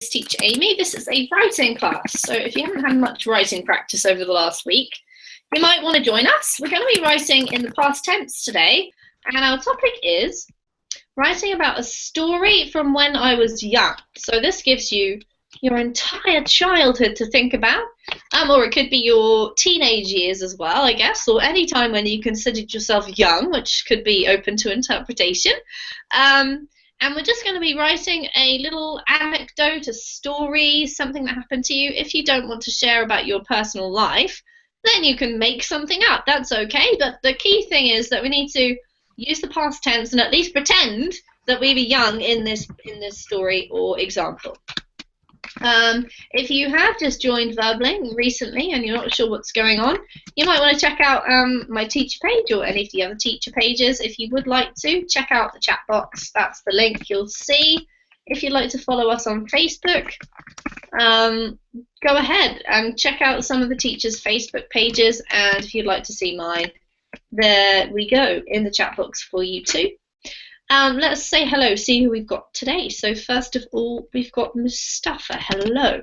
Teacher Amy. This is a writing class, so if you haven't had much writing practice over the last week, you might want to join us. We're going to be writing in the past tense today, and our topic is writing about a story from when I was young. So this gives you your entire childhood to think about, or it could be your teenage years as well, I guess, or any time when you considered yourself young, which could be open to interpretation. And we're just going to be writing a little anecdote, a story, something that happened to you. If you don't want to share about your personal life, then you can make something up. That's okay. But the key thing is that we need to use the past tense and at least pretend that we were young in this story or example. If you have just joined Verbling recently and you're not sure what's going on, you might want to check out my teacher page or any of the other teacher pages. If you would like to, check out the chat box. That's the link you'll see. If you'd like to follow us on Facebook, go ahead and check out some of the teachers' Facebook pages. And if you'd like to see mine, there we go in the chat box for you too. Let's say hello, see who we've got today. So first of all, we've got Mustafa. Hello.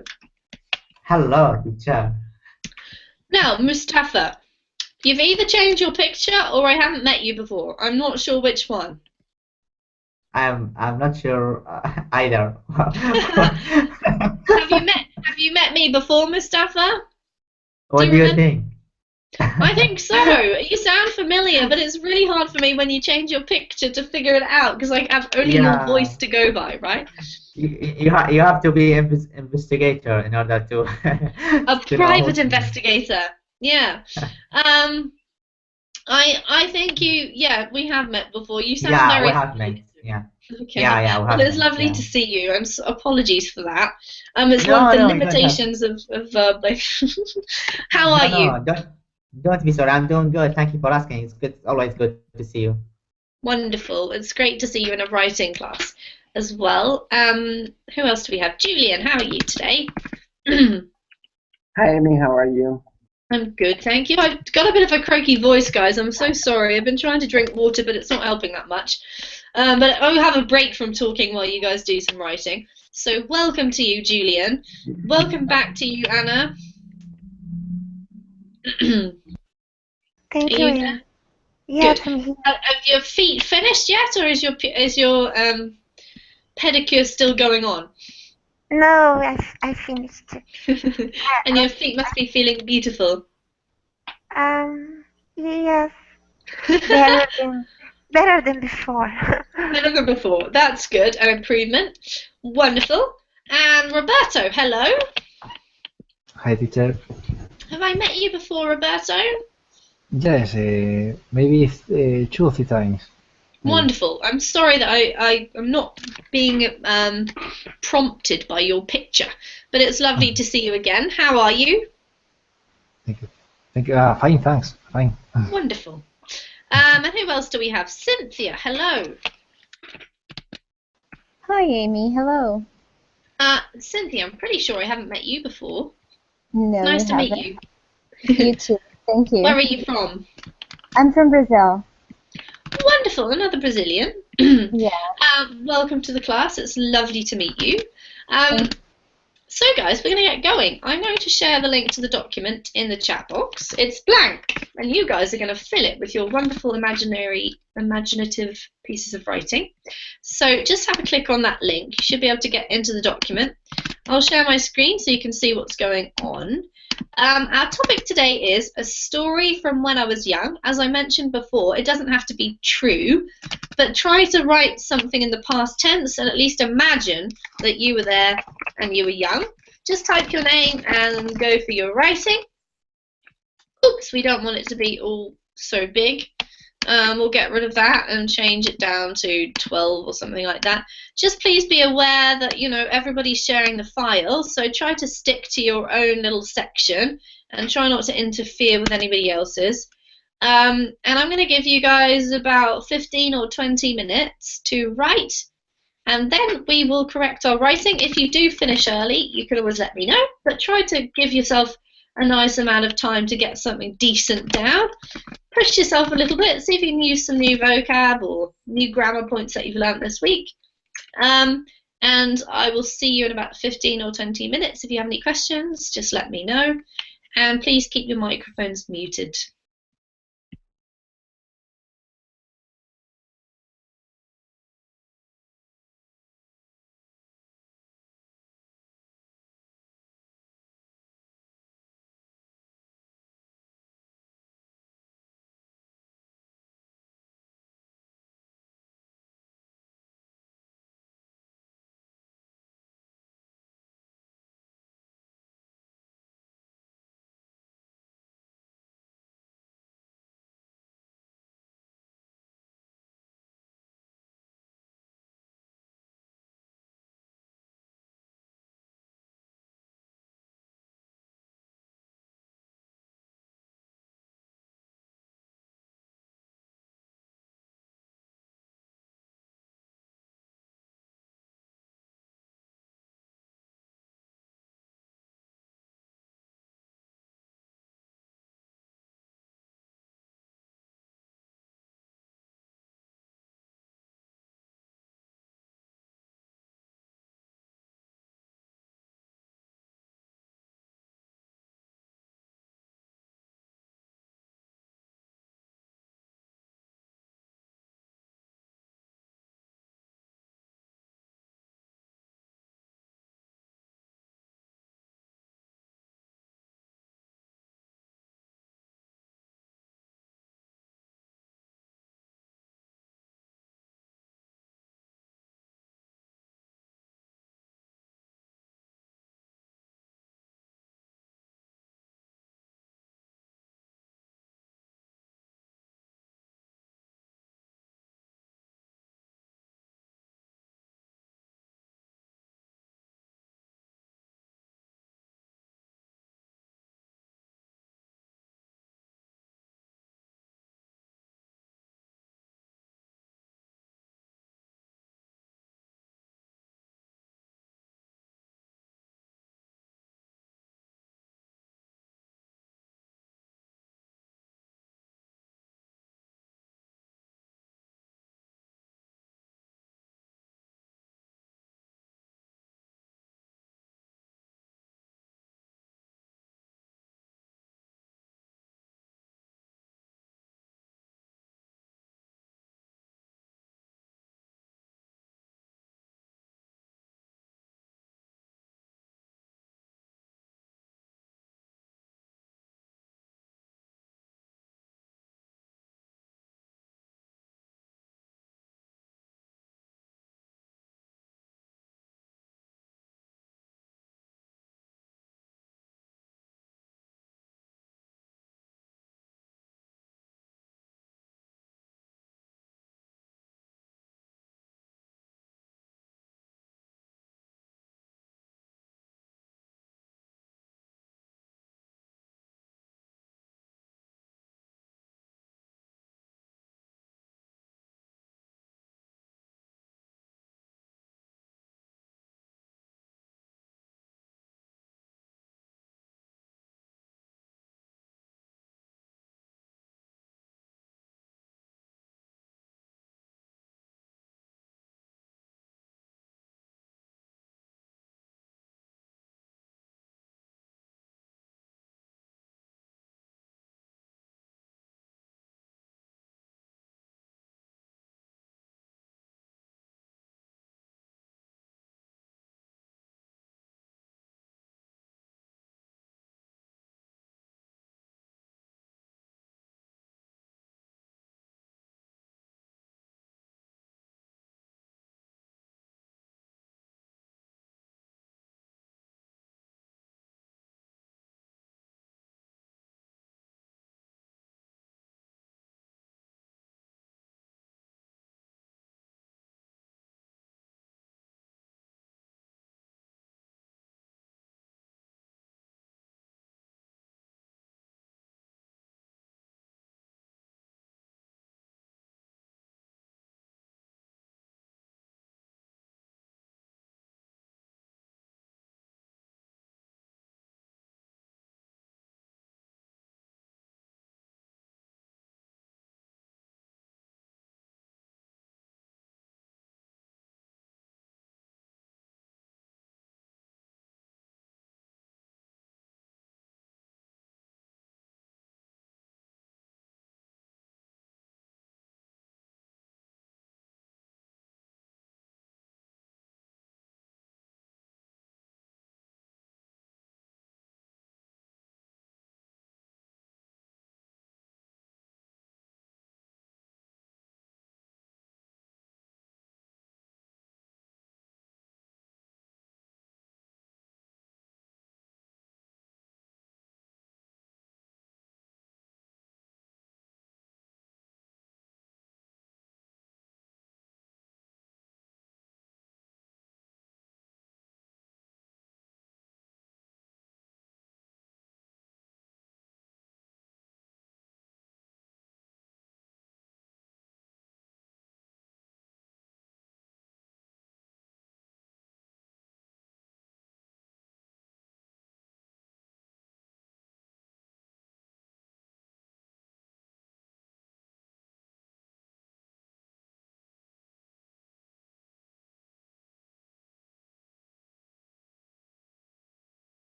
Hello, teacher. Now, Mustafa, you've either changed your picture or I haven't met you before. I'm not sure which one. I'm not sure either. Have you met me before, Mustafa? What do you think? I think so. You sound familiar, but it's really hard for me when you change your picture to figure it out because I have only your voice to go by, right? You have to be an investigator in order to a private investigator. Yeah. I think we have met before. You sound very. We have met. Yeah. Okay. Yeah, well, it's lovely to see you. apologies for that. It's one of the limitations of Verbling. How are you? Don't be sorry. I'm doing good. Thank you for asking. It's good. It's always good to see you. Wonderful. It's great to see you in a writing class as well. Who else do we have? Julian, how are you today? Hi, Amy. How are you? I'm good, thank you. I've got a bit of a croaky voice, guys. I'm so sorry. I've been trying to drink water, but it's not helping that much. But I'll have a break from talking while you guys do some writing. So welcome to you, Julian. Welcome back to you, Anna. Thank you. Yeah. Have your feet finished yet, or is your pedicure still going on? No, I finished. And your feet must be feeling beautiful. Yes. Better than before. Better than before. That's good. An improvement. Wonderful. And Roberto, hello. Hi, teacher. Have I met you before, Roberto? Yes, maybe 2 or 3 times. Wonderful. I'm sorry that I'm not being prompted by your picture, but it's lovely to see you again. How are you? Thank you. Fine, thanks. Fine. Wonderful. And who else do we have? Cynthia, hello. Hi, Amy. Hello. Cynthia, I'm pretty sure I haven't met you before. No, nice to meet you. You too. Thank you. Where are you from? I'm from Brazil. Wonderful, another Brazilian. Yeah. Welcome to the class. It's lovely to meet you. So guys, we're going to get going. I'm going to share the link to the document in the chat box. It's blank, and you guys are going to fill it with your wonderful imaginative pieces of writing. So just have a click on that link. You should be able to get into the document. I'll share my screen so you can see what's going on. Our topic today is a story from when I was young. As I mentioned before, it doesn't have to be true, but try to write something in the past tense and at least imagine that you were there and you were young. Just type your name and go for your writing. Oops, we don't want it to be all so big. We'll get rid of that and change it down to 12 or something like that. Just please be aware that, you know, everybody's sharing the file, so try to stick to your own little section and try not to interfere with anybody else's. And I'm going to give you guys about 15 or 20 minutes to write, and then we will correct our writing. If you do finish early, you can always let me know, but try to give yourself a nice amount of time to get something decent down. Push yourself a little bit, see if you can use some new vocab or new grammar points that you've learnt this week. And and I will see you in about 15 or 20 minutes. If you have any questions, just let me know, and please keep your microphones muted.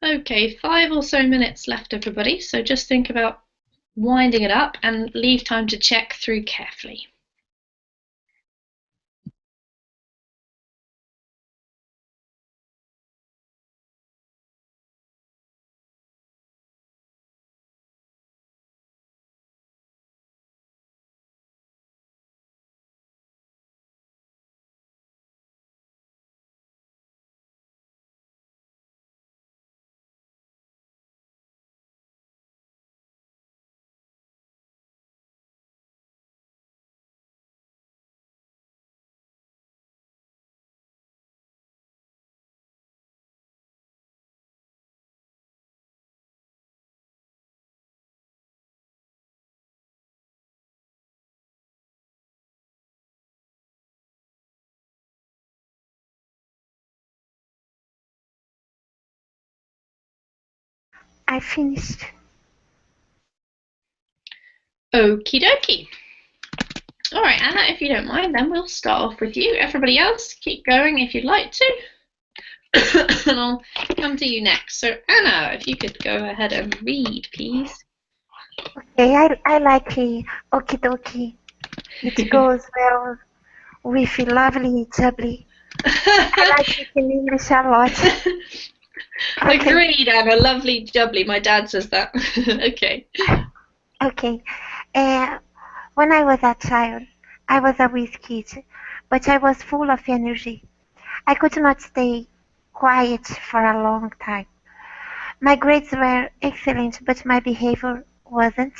Okay, 5 or so minutes left, everybody. So just think about winding it up and leave time to check through carefully. I finished. Okie dokie. All right, Anna, if you don't mind, then we'll start off with you. Everybody else, keep going if you'd like to. And I'll come to you next. So, Anna, if you could go ahead and read, please. Okay, I like okie dokie. It goes well with lovely jubbly. I like it in English a lot. Okay. Agreed, Anna. Lovely jubbly. My dad says that. Okay. Okay. When I was a child, I was a weak kid, but I was full of energy. I could not stay quiet for a long time. My grades were excellent, but my behavior wasn't.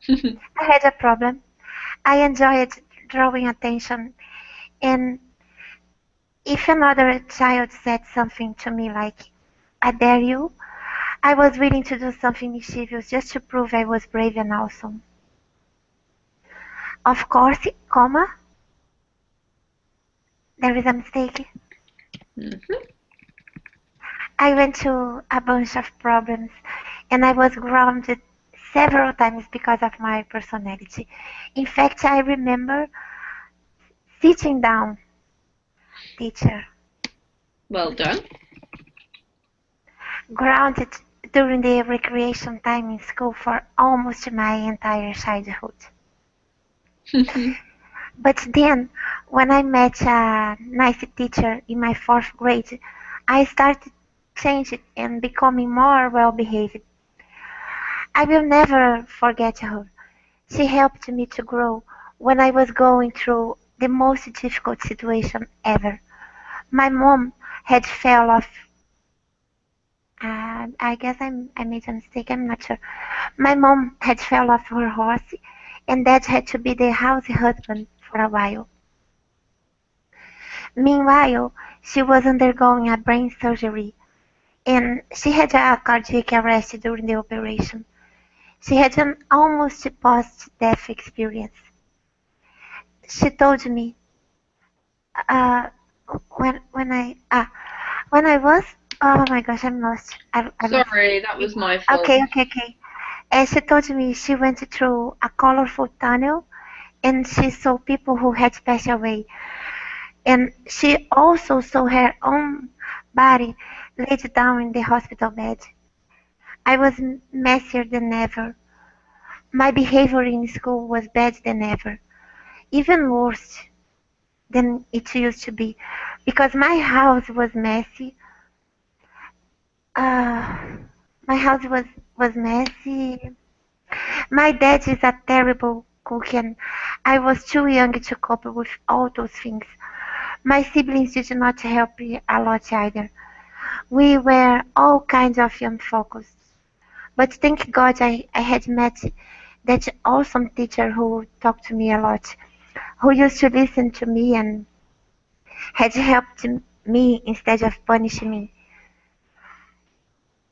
I had a problem. I enjoyed drawing attention, and if another child said something to me like, I dare you, I was willing to do something mischievous just to prove I was brave and awesome. Of course, comma, there is a mistake. I went through a bunch of problems, and I was grounded several times because of my personality. In fact, I remember sitting down, teacher, Well done. grounded during the recreation time in school for almost my entire childhood. But then, when I met a nice teacher in my 4th grade, I started changing and becoming more well-behaved. I will never forget her. She helped me to grow when I was going through the most difficult situation ever. My mom had fell off. I guess I made a mistake. I'm not sure. My mom had fell off her horse, and Dad had to be the house husband for a while. Meanwhile, she was undergoing a brain surgery, and she had a cardiac arrest during the operation. She had an almost post-death experience. She told me uh, when I was, oh my gosh, I'm lost. I lost. Sorry, that was my fault. Okay. And she told me she went through a colorful tunnel and she saw people who had passed away. And she also saw her own body laid down in the hospital bed. I was messier than ever. My behavior in school was bad than ever, even worse than it used to be, because my house was messy. My house was messy. My dad is a terrible cook, and I was too young to cope with all those things. My siblings did not help me a lot either. We were all kinds of unfocused. But thank God I had met that awesome teacher who talked to me a lot, who used to listen to me and had helped me instead of punishing me.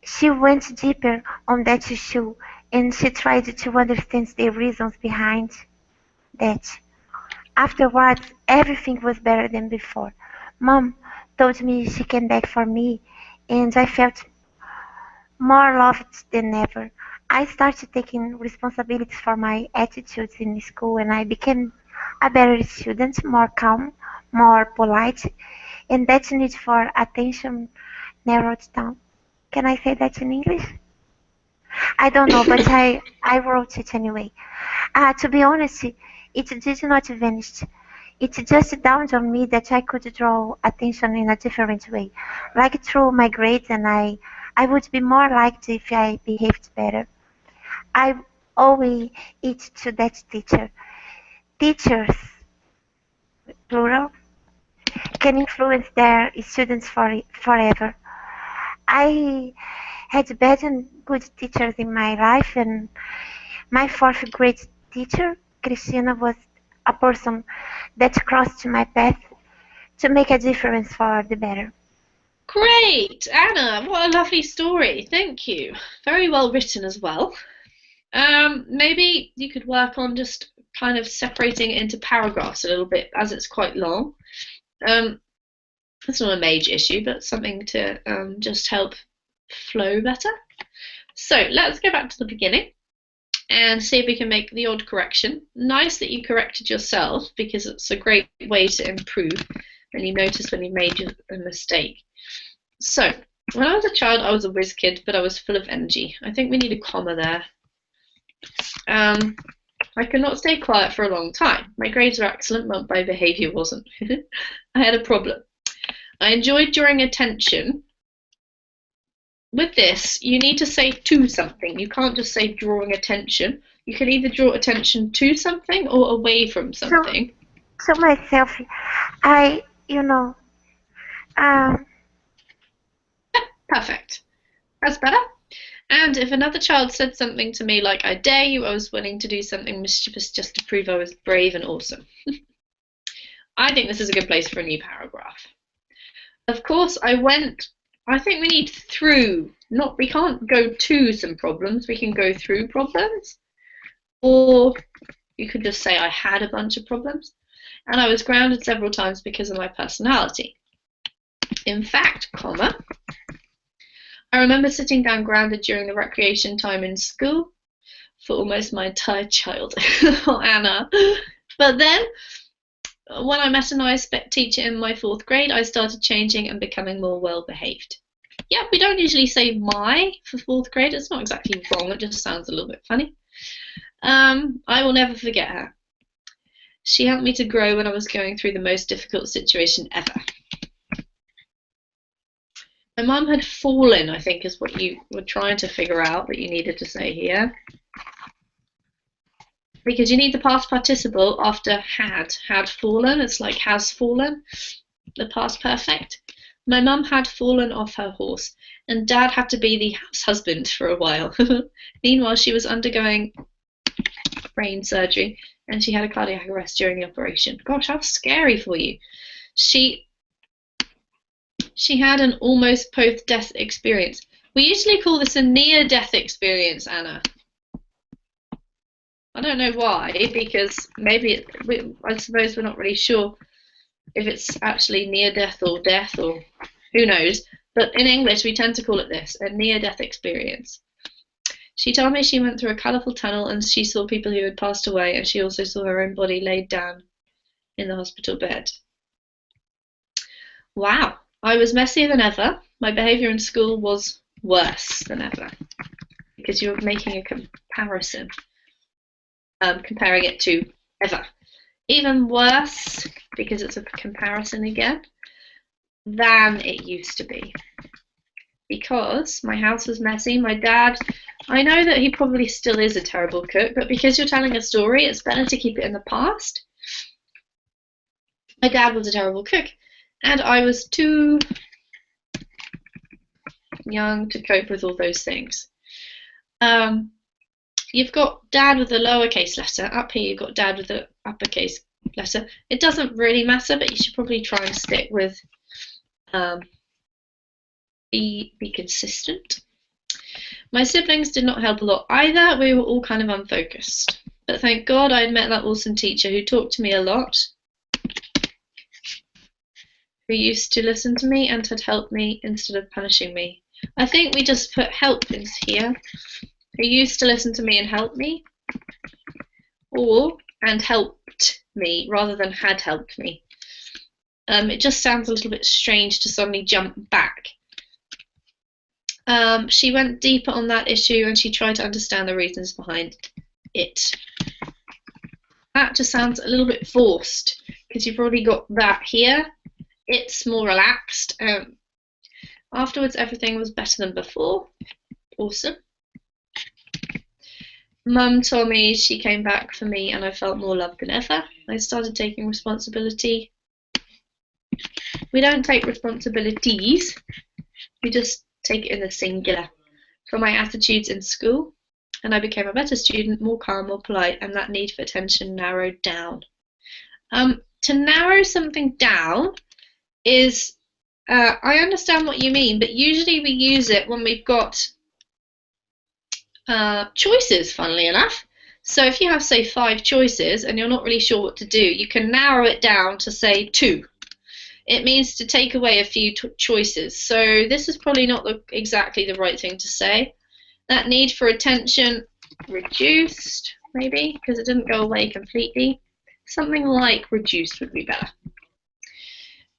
She went deeper on that issue and she tried to understand the reasons behind that. Afterwards, everything was better than before. Mom told me she came back for me, and I felt more loved than ever. I started taking responsibilities for my attitudes in school, and I became a better student, more calm, more polite, and that need for attention narrowed down. Can I say that in English? I don't know, but I wrote it anyway. To be honest, it did not vanish. It just dawned on me that I could draw attention in a different way, like through my grades, and I would be more liked if I behaved better. I owe it to that teacher. Teachers, plural, can influence their students forever. I had bad and good teachers in my life, and my fourth grade teacher, Christina, was a person that crossed my path to make a difference for the better. Great, Anna, what a lovely story. Thank you. Very well written as well. Maybe you could work on just kind of separating it into paragraphs a little bit, as it's quite long. It's not a major issue, but something to just help flow better. So let's go back to the beginning and see if we can make the odd correction. Nice that you corrected yourself, because it's a great way to improve when you notice when you made a mistake. So, when I was a child, I was a whiz kid, but I was full of energy. I think we need a comma there. I could not stay quiet for a long time. My grades were excellent, but my behaviour wasn't. I had a problem. I enjoyed drawing attention. With this, you need to say to something. You can't just say drawing attention. You can either draw attention to something or away from something. To myself, Perfect. That's better. And if another child said something to me like, I dare you, I was willing to do something mischievous just to prove I was brave and awesome. I think this is a good place for a new paragraph. Of course, I think we need through. We can't go to some problems, we can go through problems. Or you could just say I had a bunch of problems. And I was grounded several times because of my personality. In fact, comma, I remember sitting down grounded during the recreation time in school for almost my entire childhood. Oh, Anna. But then, when I met a nice teacher in my 4th grade, I started changing and becoming more well-behaved. Yeah, we don't usually say my for 4th grade. It's not exactly wrong. It just sounds a little bit funny. I will never forget her. She helped me to grow when I was going through the most difficult situation ever. My mum had fallen, I think, is what you were trying to figure out that you needed to say here. Because you need the past participle after had fallen. It's like has fallen, the past perfect. My mum had fallen off her horse, and Dad had to be the house husband for a while. Meanwhile, she was undergoing brain surgery, and she had a cardiac arrest during the operation. Gosh, how scary for you. She had an almost post-death experience. We usually call this a near-death experience, Anna. I don't know why, because maybe I suppose we're not really sure if it's actually near-death or death, or who knows. But in English, we tend to call it this, a near-death experience. She told me she went through a colourful tunnel and she saw people who had passed away, and she also saw her own body laid down in the hospital bed. Wow. I was messier than ever. My behaviour in school was worse than ever, because you're making a comparison, comparing it to ever. Even worse, because it's a comparison again, than it used to be. Because my house was messy, my dad, I know that he probably still is a terrible cook, but because you're telling a story, it's better to keep it in the past. My dad was a terrible cook, and I was too young to cope with all those things. You've got Dad with a lowercase letter. Up here you've got Dad with an uppercase letter. It doesn't really matter, but you should probably try and stick with be consistent. My siblings did not help a lot either. We were all kind of unfocused. But thank God I'd met that awesome teacher who talked to me a lot, who used to listen to me and had helped me instead of punishing me. I think we just put help in here. Who used to listen to me and help me, or and helped me rather than had helped me. It just sounds a little bit strange to suddenly jump back. She went deeper on that issue and she tried to understand the reasons behind it. That just sounds a little bit forced because you've already got that here. It's more relaxed. Afterwards, everything was better than before. Awesome. Mum told me she came back for me and I felt more loved than ever. I started taking responsibility. We don't take responsibilities, we just take it in the singular. For my attitudes in school, and I became a better student, more calm, more polite, and that need for attention narrowed down. To narrow something down is, I understand what you mean, but usually we use it when we've got choices, funnily enough. So if you have, say, 5 choices and you're not really sure what to do, you can narrow it down to, say, 2. It means to take away a few choices. So this is probably not exactly the right thing to say. That need for attention reduced, maybe, because it didn't go away completely. Something like reduced would be better.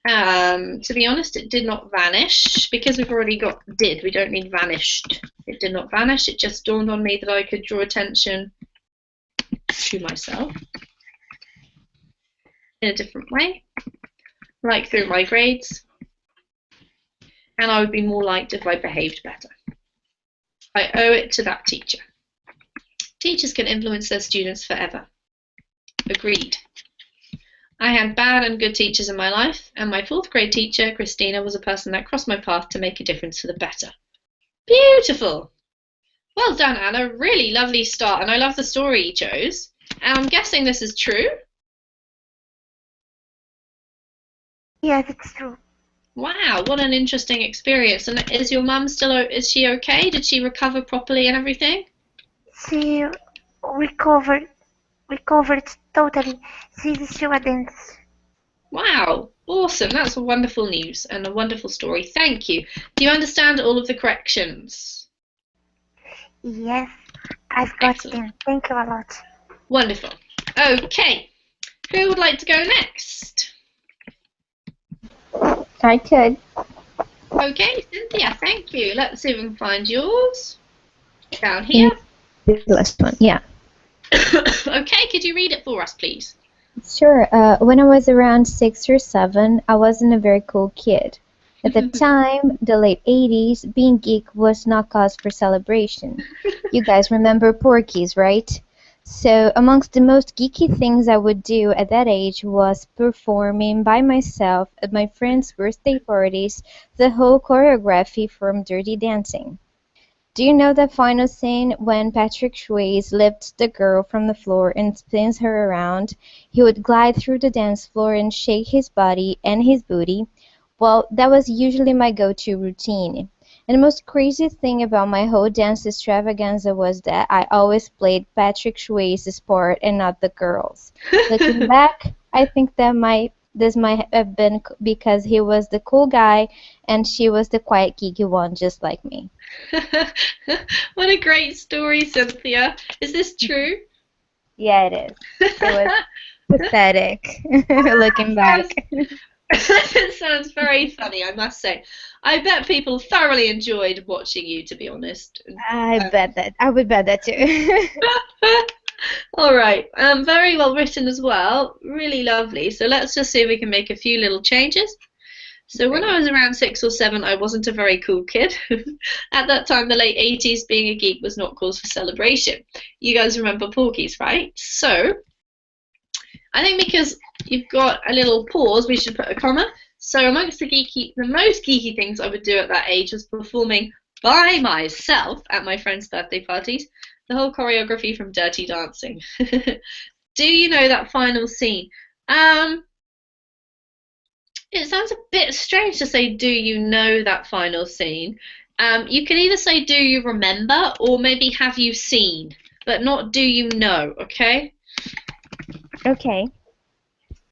To be honest, it did not vanish, because we've already got did. We don't need vanished. It did not vanish. It just dawned on me that I could draw attention to myself in a different way, like through my grades, and I would be more liked if I behaved better. I owe it to that teacher. Teachers can influence their students forever. Agreed. I had bad and good teachers in my life, and my 4th grade teacher, Christina, was a person that crossed my path to make a difference for the better. Beautiful! Well done, Anna. Really lovely start, and I love the story you chose. And I'm guessing this is true? Yes, it's true. Wow, what an interesting experience. And is your mum is she okay? Did she recover properly and everything? She recovered totally. She's a student. Wow, awesome. That's wonderful news and a wonderful story. Thank you. Do you understand all of the corrections? Yes, I've got Excellent. them. Thank you a lot. Wonderful. Okay, who would like to go next? I could. Okay, Cynthia, thank you. Let's see if we can find yours. Down here. The last one, yeah. Okay, could you read it for us, please? Sure. When I was around 6 or 7, I wasn't a very cool kid. At the time, the late 80s, being geek was not cause for celebration. You guys remember Porky's, right? So amongst the most geeky things I would do at that age was performing by myself at my friends' birthday parties the whole choreography from Dirty Dancing. Do you know that final scene when Patrick Swayze lifts the girl from the floor and spins her around? He would glide through the dance floor and shake his body and his booty. Well, that was usually my go-to routine. And the most crazy thing about my whole dance extravaganza was that I always played Patrick Swayze's part and not the girls. Looking back, I think this might have been because he was the cool guy and she was the quiet geeky one just like me. What a great story, Cynthia. Is this true? Yeah, it is. It was pathetic looking back. It sounds very funny, I must say. I bet people thoroughly enjoyed watching you, to be honest. I would bet that too. All right. Very well written as well. Really lovely. So let's just see if we can make a few little changes. So when I was around 6 or 7, I wasn't a very cool kid. At that time, the late 80s, being a geek was not cause for celebration. You guys remember Porky's, right? So I think because you've got a little pause, we should put a comma. So amongst the most geeky things I would do at that age was performing by myself at my friends' birthday parties, the whole choreography from Dirty Dancing. Do you know that final scene? It sounds a bit strange to say, do you know that final scene? You can either say, do you remember, or maybe have you seen, but not do you know, okay? Okay.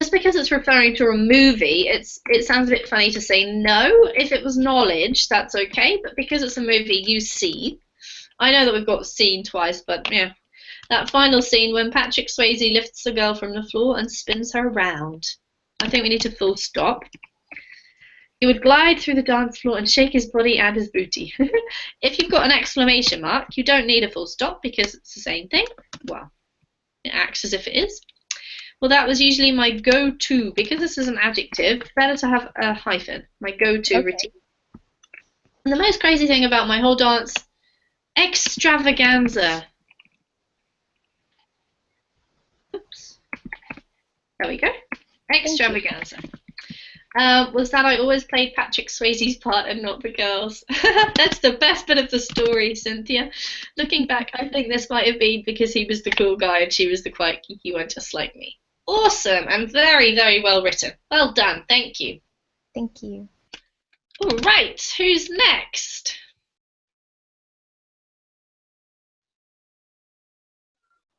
Just because it's referring to a movie, it sounds a bit funny to say no. If it was knowledge, that's okay, but because it's a movie you've seen, I know that we've got seen twice, but yeah. That final scene when Patrick Swayze lifts the girl from the floor and spins her around. I think we need to full stop. He would glide through the dance floor and shake his body and his booty. If you've got an exclamation mark, you don't need a full stop because it's the same thing. Well, it acts as if it is. Well, that was usually my go-to. Because this is an adjective, better to have a hyphen. My go-to routine. And the most crazy thing about my whole dance, extravaganza. Oops. There we go. Extravaganza. Was that I always played Patrick Swayze's part and not the girls. That's the best bit of the story, Cynthia. Looking back, I think this might have been because he was the cool guy and she was the quiet geeky one, just like me. Awesome, and very, very well written. Well done, thank you. Thank you. All right, who's next?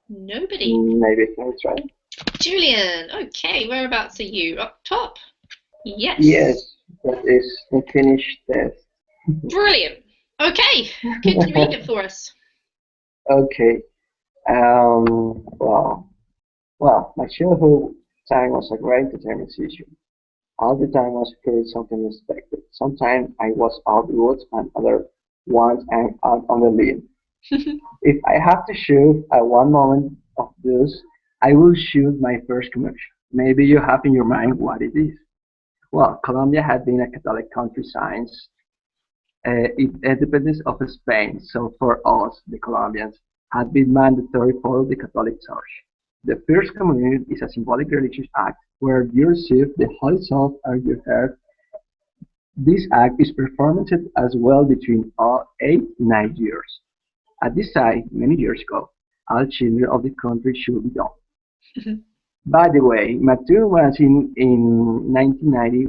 Nobody. Maybe let's try. Julian, okay, whereabouts are you? Up top? Yes. Yes, that is the Finnish test. Brilliant. Okay, could you read it for us? Okay. Well, my childhood time was a great determination. All the time was feeling something unexpected. Sometimes I was out the woods and other ones I'm out on the limb. If I have to choose at one moment of this, I will choose my first commission. Maybe you have in your mind what it is. Well, Colombia had been a Catholic country since independence of Spain, so for us, the Colombians, had been mandatory to follow the Catholic Church. The First Communion is a symbolic religious act where you receive the Holy Salt on your head. This act is performed as well between 8 and 9 years. At this time, many years ago, all children of the country should be done. By the way, my turn was in 1990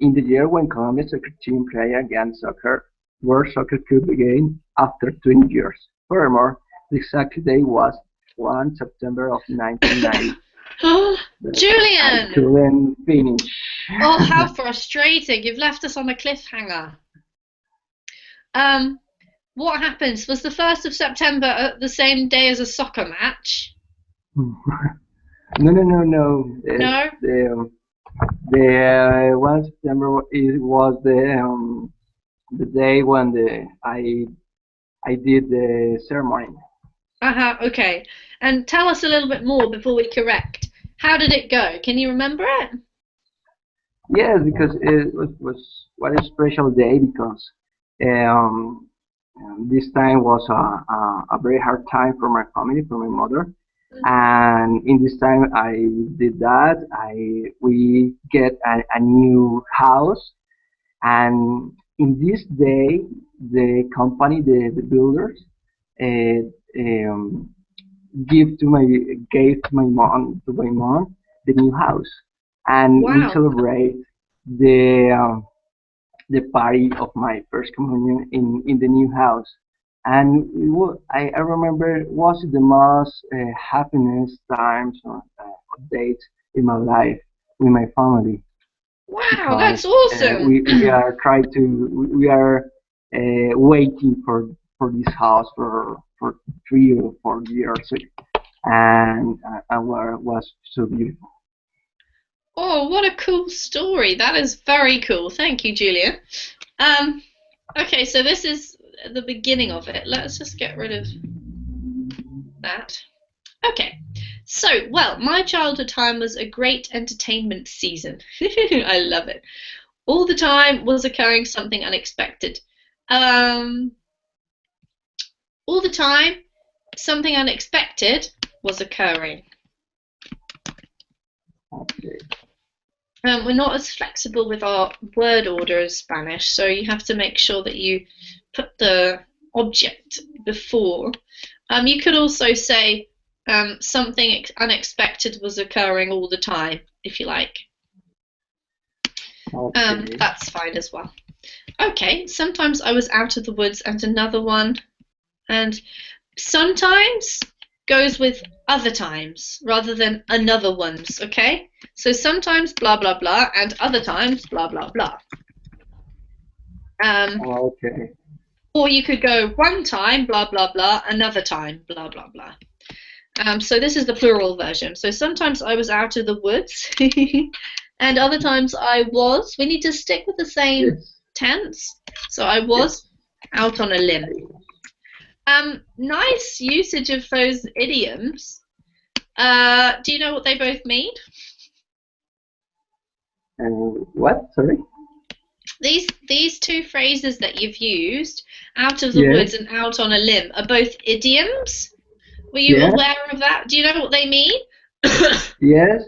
in the year when Colombia's soccer team played against soccer, World Soccer Cup begin after 20 years. Furthermore, the exact day was 1 September of 1990. Julian! I couldn't finish. Oh, how frustrating. You've left us on a cliffhanger. What happens? Was the 1st of September the same day as a soccer match? No. No? The 1 September was the day when I did the ceremony. Okay. And tell us a little bit more before we correct. How did it go? Can you remember it? Yes, because it was quite a special day because this time was a very hard time for my family, for my mother. And in this time I did that. We get a new house, and in this day the company, the builders, gave to my mom the new house, and Wow. we celebrate the party of my first communion in the new house. And I remember it was the most happiness times or dates in my life with my family. Wow, that's awesome. We are trying to we are waiting for this house for 3 or 4 years, and was so beautiful. Oh, what a cool story. That is very cool. Thank you, Julian. Okay, so this is the beginning of it. Let's just get rid of that. Okay, so, well, my childhood time was a great entertainment season. I love it. All the time was occurring something unexpected. All the time, something unexpected was occurring. Okay. We're not as flexible with our word order as Spanish, so you have to make sure that you put the object before. You could also say something unexpected was occurring all the time, if you like. Okay. That's fine as well. Okay, sometimes I was out of the woods, and another one, and sometimes goes with other times rather than another ones, okay? So sometimes blah blah blah and other times blah blah blah. Okay. Or you could go one time blah blah blah, another time blah blah blah. So this is the plural version. So sometimes I was out of the woods and other times I was. We need to stick with the same Yes. tense. So I was out on a limb. Nice usage of those idioms. Do you know what they both mean? And what? Sorry. These two phrases that you've used, out of the Yes. woods and out on a limb, are both idioms. Were you Yes. aware of that? Do you know what they mean? Yes.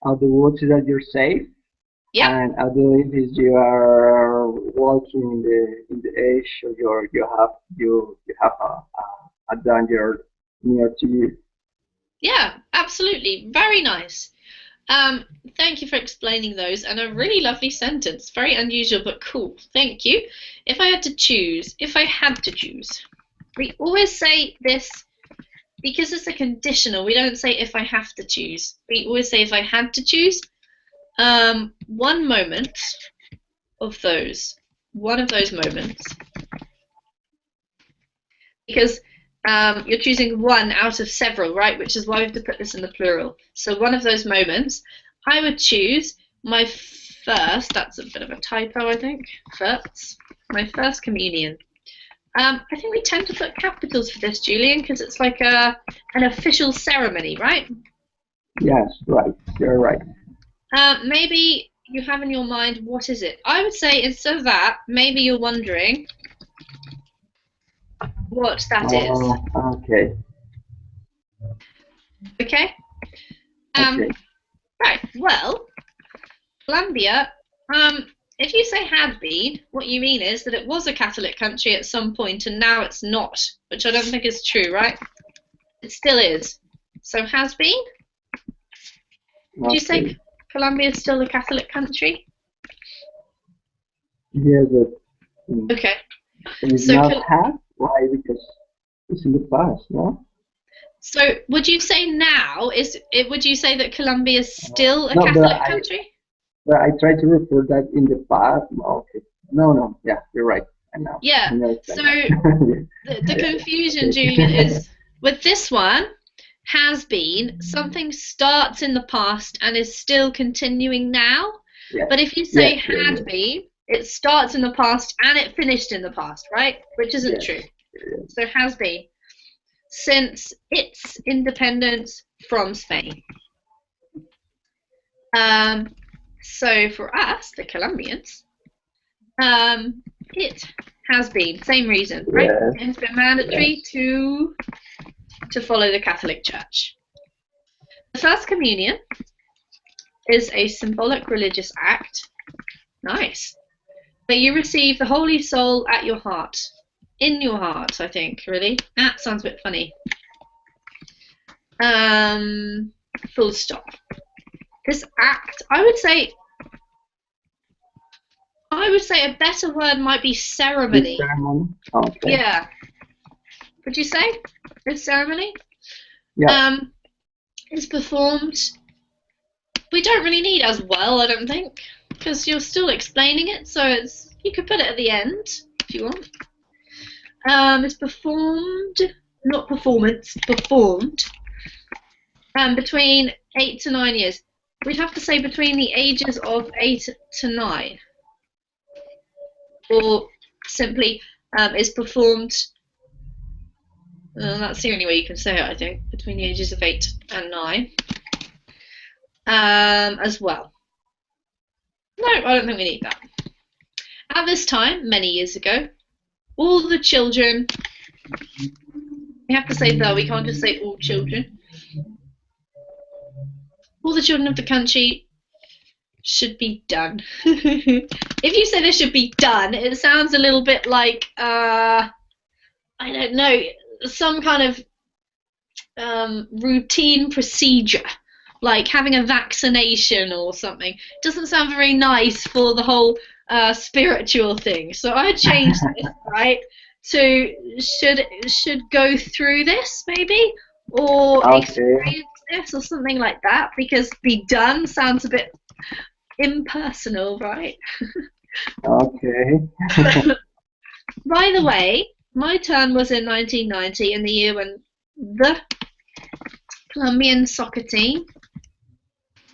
Out the woods is that you're safe. Yeah. And out the limb is you are walking in the edge, or you have a danger near to you. Yeah, absolutely. Very nice. Thank you for explaining those, and a really lovely sentence. Very unusual, but cool. Thank you. If I had to choose, we always say this because it's a conditional. We don't say if I have to choose. We always say if I had to choose. One moment of those. One of those moments. Because you're choosing one out of several, right? Which is why we have to put this in the plural. So one of those moments, I would choose my first, that's a bit of a typo, I think, my first communion. I think we tend to put capitals for this, Julian, because it's like an official ceremony, right? Yes, right. You're right. Maybe you have in your mind, what is it? I would say instead of that, maybe you're wondering what that is. Okay. Okay? Okay. Right, well, Colombia, if you say had been, what you mean is that it was a Catholic country at some point and now it's not, which I don't think is true, right? It still is. So has been? Would you say Colombia is still a Catholic country? Yeah, but Okay. it's So not have. Why? Because it's in the past, no? So would you say now, would you say that Colombia is still a No, but Catholic country? But I try to refer that in the past. Okay. No. Yeah, you're right. I know. Yeah. I know So yeah. the confusion, Julian, is with this one, has been, something starts in the past and is still continuing now. Yeah. But if you say Yeah. had been, it starts in the past and it finished in the past, right? Which isn't true. Yeah. So has been since its independence from Spain. So for us, the Colombians, it has been, same reason, right? Yes. It's been mandatory to follow the Catholic Church. The First Communion is a symbolic religious act. Nice. Where you receive the Holy Soul at your heart. In your heart, I think, really. That sounds a bit funny. Full stop. This act, I would say a better word might be ceremony. Ceremony. Okay. Yeah. Would you say it's ceremony? Yeah. It's performed. We don't really need as well, I don't think, because you're still explaining it. So you could put it at the end if you want. It's performed, not performance, performed. Between 8 to 9 years. We'd have to say between the ages of 8 to 9. Or simply is performed, that's the only way you can say it, I think, between the ages of 8 and 9 as well. No, I don't think we need that. At this time, many years ago, all the children, we have to say though, we can't just say all children. All the children of the country should be done. If you say they should be done, it sounds a little bit like, I don't know, some kind of routine procedure, like having a vaccination or something. It doesn't sound very nice for the whole spiritual thing. So I changed this, right, to should go through this maybe, or experience this or something like that, because be done sounds a bit impersonal, right? Okay. By the way, my turn was in 1990, in the year when the Colombian soccer team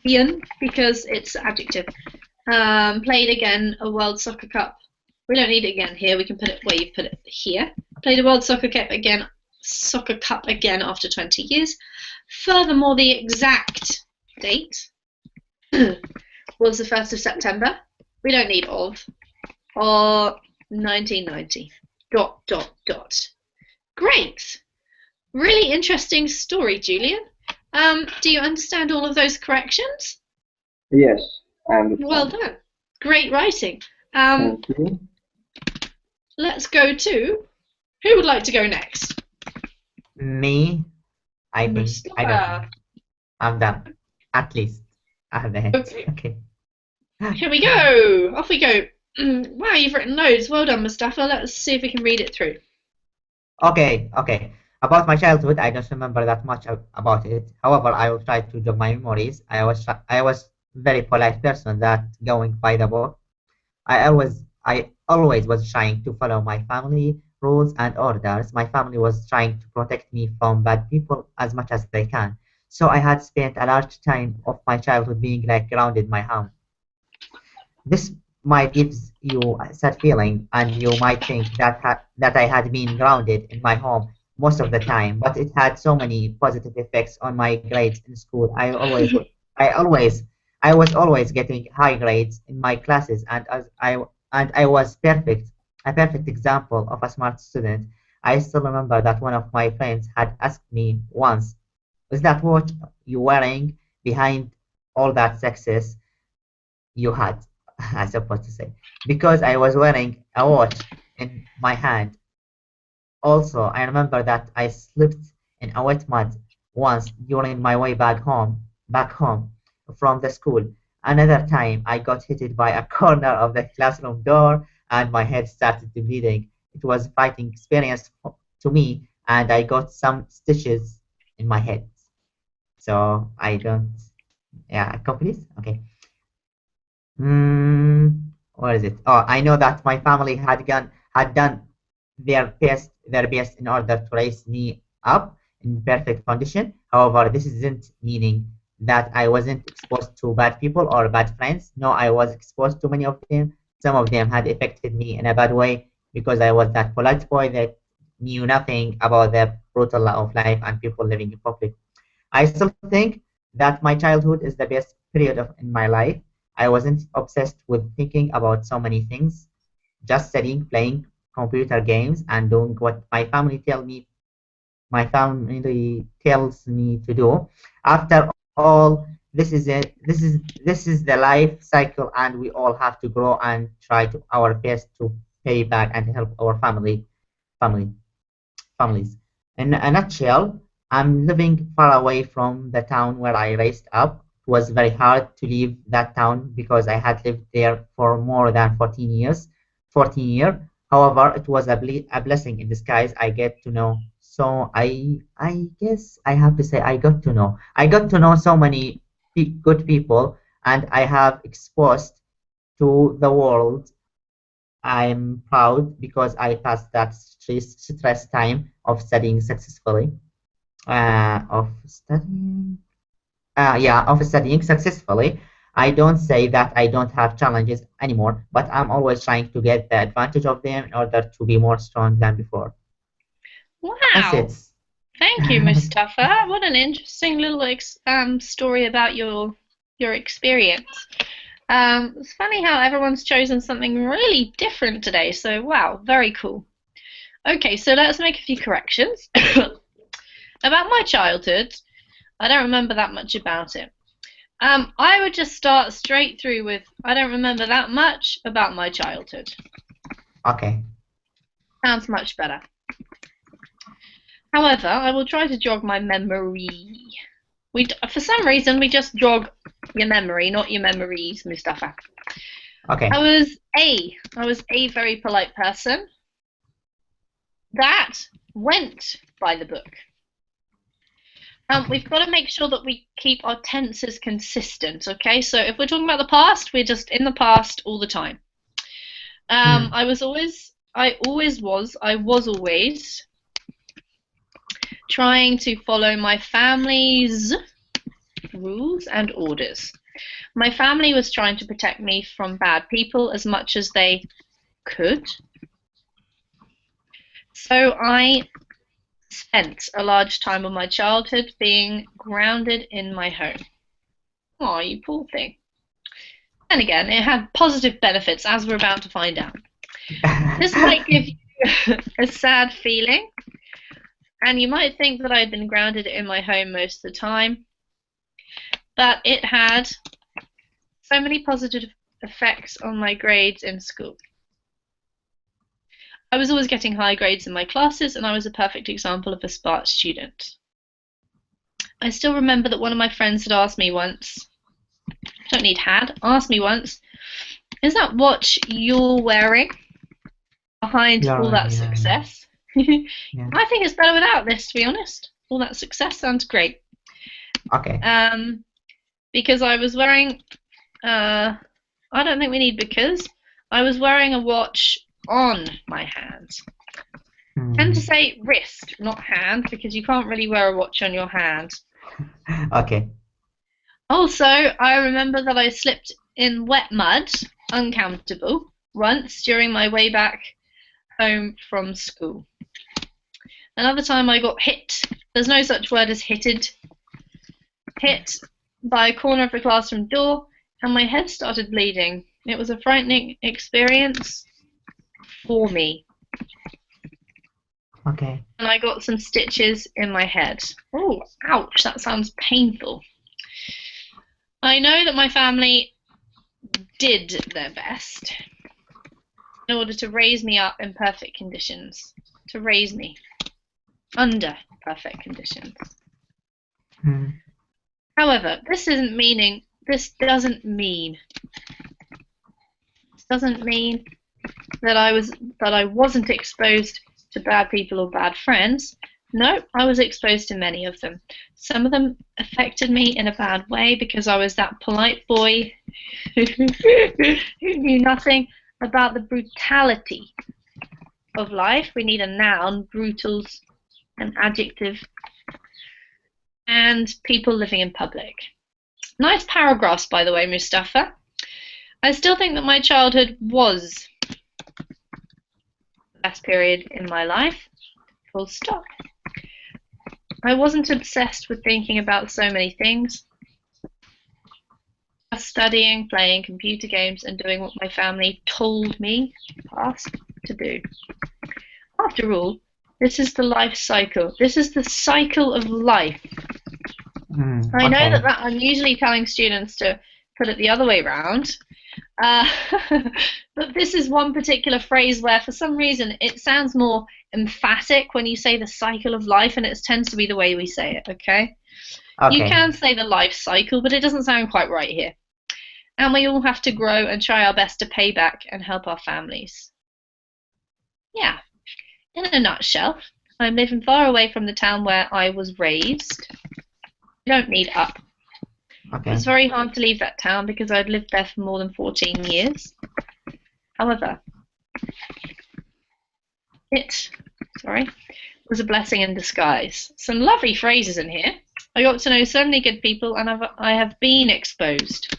Ian, because it's adjective. Played again a World Soccer Cup. We don't need it again here. We can put it where you put it here. Played a World Soccer Cup again. Soccer Cup again after 20 years. Furthermore, the exact date was the 1st of September. We don't need of. Or 1990. ... Great. Really interesting story, Julian. Do you understand all of those corrections? Yes, I understand. Well done. Great writing. Thank you. Let's go to... Who would like to go next? Me, I think. I don't know. Mustafa. I'm done. At least. I have the head. Okay. Okay. Here we go. Off we go. Wow, you've written loads. Well done, Mustafa. Let's see if we can read it through. Okay. About my childhood, I don't remember that much about it. However, I will try to jog my memories. I was very polite person that going by the book. I always was trying to follow my family rules and orders. My family was trying to protect me from bad people as much as they can. So I had spent a large time of my childhood being like grounded in my home. This might give you a sad feeling, and you might think that I had been grounded in my home most of the time, but it had so many positive effects on my grades in school. I was always getting high grades in my classes, and I was a perfect example of a smart student. I still remember that one of my friends had asked me once, "Is that what you're wearing behind all that success you had?" I supposed to say, because I was wearing a watch in my hand. Also, I remember that I slipped in a wet mud once during my way back home from the school. Another time, I got hit by a corner of the classroom door and my head started bleeding. It was a frightening experience to me, and I got some stitches in my head. So I don't, yeah, complete. Okay. What is it? Oh, I know that my family had done their best in order to raise me up in perfect condition. However, this isn't meaning that I wasn't exposed to bad people or bad friends. No, I was exposed to many of them. Some of them had affected me in a bad way because I was that polite boy that knew nothing about the brutal law of life and people living in public. I still think that my childhood is the best period in my life. I wasn't obsessed with thinking about so many things, just studying, playing computer games, and doing what my family tells me to do. After all, this is it. This is the life cycle, and we all have to grow and try to our best to pay back and help our family families. In a nutshell, I'm living far away from the town where I raised up. It was very hard to leave that town because I had lived there for more than 14 years. 14 years. However, it was a blessing in disguise. I get to know. So I guess I have to say I got to know. I got to know so many good people, and I have exposed to the world. I'm proud because I passed that stress time of studying successfully. Of studying, of studying successfully. I don't say that I don't have challenges anymore, but I'm always trying to get the advantage of them in order to be more strong than before. That's Wow. it. Thank you, Mustafa. What an interesting little story about your experience. It's funny how everyone's chosen something really different today. So wow, very cool. Okay, so let's make a few corrections. About my childhood, I don't remember that much about it. I would just start straight through with I don't remember that much about my childhood. Okay. Sounds much better. However, I will try to jog my memory. For some reason, we just jog your memory, not your memories, Mustafa. Okay. I was a very polite person that went by the book. We've got to make sure that we keep our tenses consistent, okay? So if we're talking about the past, we're just in the past all the time. I was always trying to follow my family's rules and orders. My family was trying to protect me from bad people as much as they could. So I spent a large time of my childhood being grounded in my home. Oh, you poor thing. And again, it had positive benefits, as we're about to find out. This might give you a sad feeling, and you might think that I'd been grounded in my home most of the time, but it had so many positive effects on my grades in school. I was always getting high grades in my classes, and I was a perfect example of a smart student. I still remember that one of my friends had asked me once, asked me once, is that what you're wearing behind all that success? Yeah. I think it's better without this, to be honest. All that success sounds great. Okay. Because I was wearing, I don't think we need because, I was wearing a watch on my hand. I tend to say wrist, not hand, because you can't really wear a watch on your hand. Okay. Also, I remember that I slipped in wet mud, uncountable, once during my way back home from school. Another time I got hit. There's no such word as hitted. Hit by a corner of the classroom door, and my head started bleeding. It was a frightening experience for me. Okay. And I got some stitches in my head. Oh, ouch, that sounds painful. I know that my family did their best in order to raise me up in perfect conditions, to raise me under perfect conditions. However, this doesn't mean that I wasn't exposed to bad people or bad friends. No, I was exposed to many of them. Some of them affected me in a bad way because I was that polite boy who knew nothing about the brutality of life. We need a noun, brutal's an adjective, and people living in public. Nice paragraphs, by the way, Mustafa. I still think that my childhood was the best period in my life. Full stop. I wasn't obsessed with thinking about so many things. Just studying, playing computer games, and doing what my family told me, asked to do. After all, this is the life cycle. This is the cycle of life. I know that I'm usually telling students to put it the other way around. But this is one particular phrase where, for some reason, it sounds more emphatic when you say the cycle of life, and it tends to be the way we say it, okay? You can say the life cycle, but it doesn't sound quite right here. And we all have to grow and try our best to pay back and help our families. Yeah, in a nutshell, I'm living far away from the town where I was raised. You don't need up. Okay. It was very hard to leave that town because I'd lived there for more than 14 years. However, it was a blessing in disguise. Some lovely phrases in here. I got to know so many good people, and I have been exposed.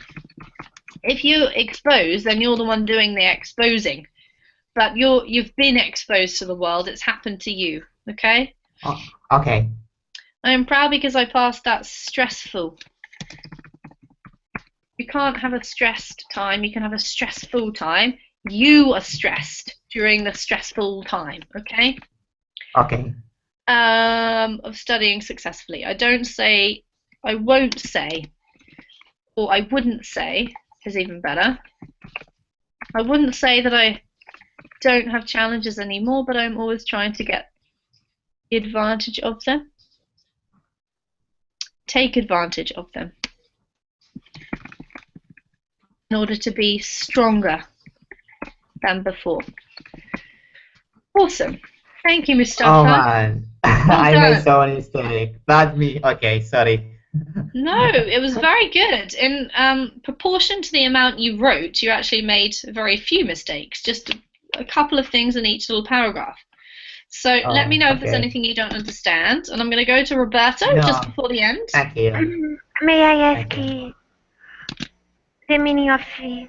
If you expose, then you're the one doing the exposing. But you've been exposed to the world. It's happened to you. Okay? Okay. I am proud because I passed that stressful. You can't have a stressed time. You can have a stressful time. You are stressed during the stressful time. Okay? Okay. Of studying successfully. I won't say, or I wouldn't say is even better. I wouldn't say that I don't have challenges anymore, but I'm always trying to get the advantage of them. Take advantage of them in order to be stronger than before. Awesome. Thank you, Mustafa. Oh man, I made so many mistakes. That's me. Okay, sorry. No, it was very good. In proportion to the amount you wrote, you actually made very few mistakes. Just a couple of things in each little paragraph. So let me know if there's anything you don't understand. And I'm going to go to Roberto just before the end. Thank you. May I ask Okay. the meaning of a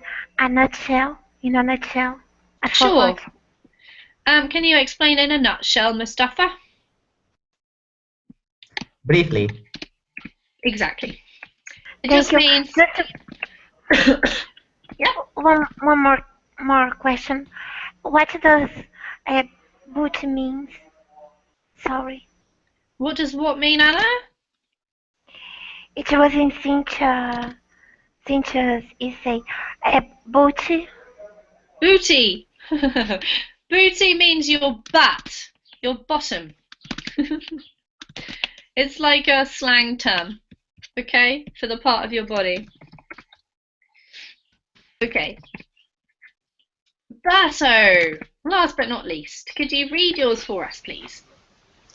nutshell? In a nutshell, I Sure. forgot. Can you explain in a nutshell, Mustafa? Briefly, Exactly. It Thank just you. means. Just Yeah. one more question. What does boot means? Sorry. What does what mean, Anna? It was in Cynthia's essay. Booty. Booty. Booty means your butt, your bottom. It's like a slang term, okay, for the part of your body. Okay. Berto, last but not least, could you read yours for us, please?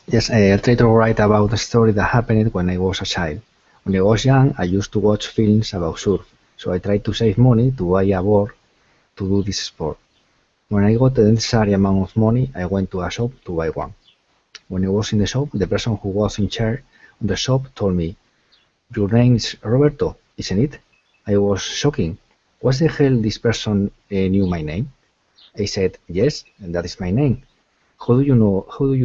Yes, I try to write about a story that happened when I was a child. When I was young, I used to watch films about surf, so I tried to save money to buy a board to do this sport. When I got the necessary amount of money, I went to a shop to buy one. When I was in the shop, the person who was in charge of the shop told me, "Your name is Roberto, isn't it?" I was shocking. What the hell this person knew my name? I said, "Yes, and that is my name." How do you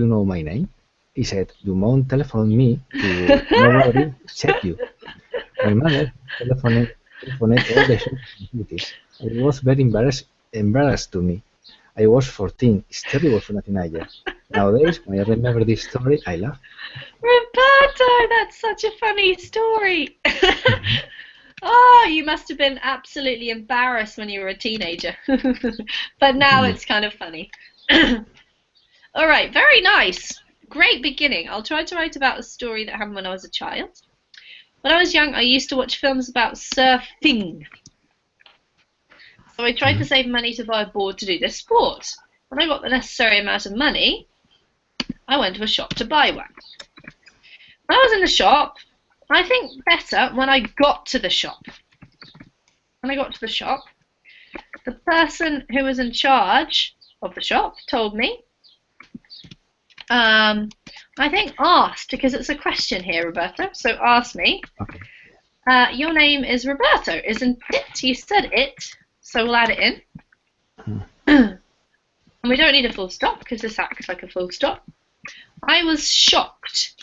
know my name? He said, "Your mom telephoned me to nobody check you." My mother telephoned all the shop facilities. It was very embarrassed to me. I was 14. It's terrible for a teenager. Nowadays, when I remember this story, I laugh. Roberto, that's such a funny story. Oh, you must have been absolutely embarrassed when you were a teenager. But now it's kind of funny. All right, very nice. Great beginning. I'll try to write about a story that happened when I was a child. When I was young, I used to watch films about surfing. So I tried to save money to buy a board to do this sport. When I got the necessary amount of money, I went to a shop to buy one. When I was in the shop, I think better when I got to the shop. When I got to the shop, the person who was in charge of the shop told me, I think asked, because it's a question here, Roberto, so ask me. Okay. Your name is Roberto, isn't it? You said it, so we'll add it in. And we don't need a full stop, because this acts like a full stop. I was shocked.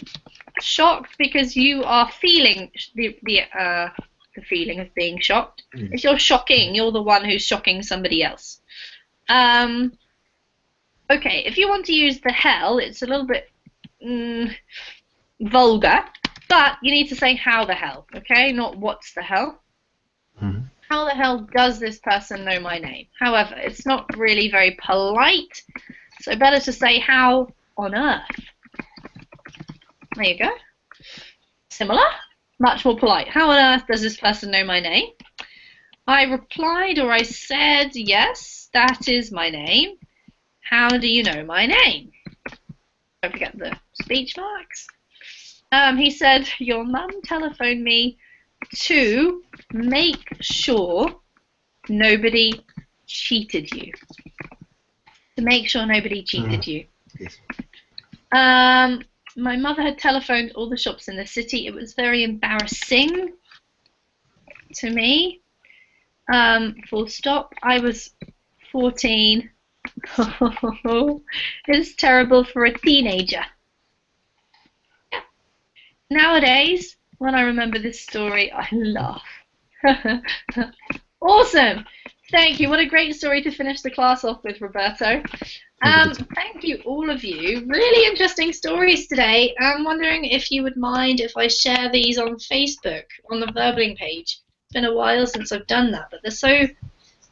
Shocked because you are feeling the feeling of being shocked. If you're shocking, you're the one who's shocking somebody else. Okay, if you want to use the hell, it's a little bit vulgar, but you need to say how the hell, okay? Not what's the hell. Mhm. How the hell does this person know my name? However, it's not really very polite, so better to say how on earth. There you go. Similar, much more polite. How on earth does this person know my name? I replied, or I said, yes, that is my name. How do you know my name? Don't forget the speech marks. He said, your mum telephoned me to make sure nobody cheated you. To make sure nobody cheated you. Yes. My mother had telephoned all the shops in the city. It was very embarrassing to me. Full stop. I was 14. It's terrible for a teenager. Nowadays, when I remember this story, I laugh. Awesome. Thank you. What a great story to finish the class off with, Roberto. Thank you, all of you. Really interesting stories today. I'm wondering if you would mind if I share these on Facebook, on the Verbling page. It's been a while since I've done that, but they're so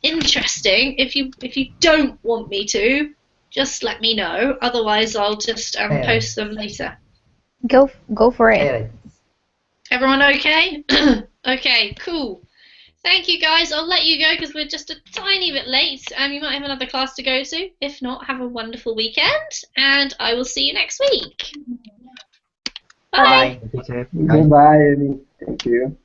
interesting. If you don't want me to, just let me know. Otherwise, I'll just post them later. Go for it. Alright. Everyone okay? Okay, cool. Thank you, guys. I'll let you go because we're just a tiny bit late. You might have another class to go to. If not, have a wonderful weekend, and I will see you next week. Bye. Bye. Goodbye, Amy. Thank you.